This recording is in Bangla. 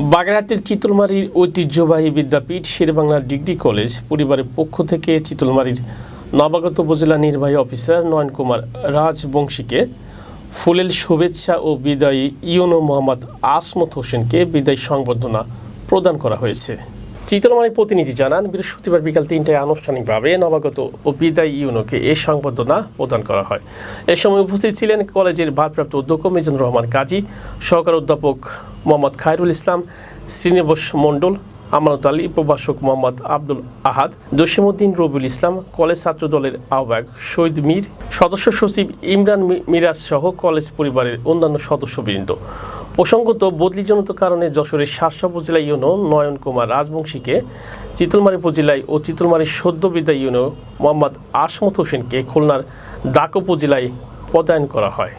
বাগেরহাটের চিতলমারীর ঐতিহ্যবাহী বিদ্যাপীঠ শেরেবাংলা ডিগ্রি কলেজ পরিবারের পক্ষ থেকে চিতলমারীর নবাগত উপজেলা নির্বাহী অফিসার নয়ন কুমার রাজবংশীকে ফুলেল শুভেচ্ছা ও বিদায়ী ইউনো মোহাম্মদ আসমত হোসেনকে বিদায়ী সংবর্ধনা প্রদান করা হয়েছে। চিতলমারীর প্রতিনিধি জানান, বৃহস্পতিবার বিকাল ৩টায় আনুষ্ঠানিকভাবে নবাগত ও বিদায়ী ইউনোকে এই সংবর্ধনা প্রদান করা হয়। এ সময় উপস্থিত ছিলেন কলেজের ভারপ্রাপ্ত অধ্যক্ষ মিজানুর রহমান কাজী, সহকারী অধ্যাপক মোহাম্মদ খায়রুল ইসলাম, শ্রীনিবাস মণ্ডল, আমানত আলী, প্রভাষক মোহাম্মদ আব্দুল আহাদ, জসিমউদ্দিন রবিউল ইসলাম, কলেজ ছাত্র দলের আহ্বায়ক শহীদ মীর, সদস্য সচিব ইমরান মিরাজ সহ কলেজ পরিবারের অন্যান্য সদস্যবৃন্দ। প্রসঙ্গত, বদলিজনিত কারণে যশোরের শার্শা উপজেলা ইউনো নয়ন কুমার রাজবংশীকে, চিতলমারী উপজেলায় ও চিতলমারীর সদ্য বিদায়ী ইউনো মোহাম্মদ আসমত হোসেনকে খুলনার ডাক উপজেলায় পদায়ন করা হয়।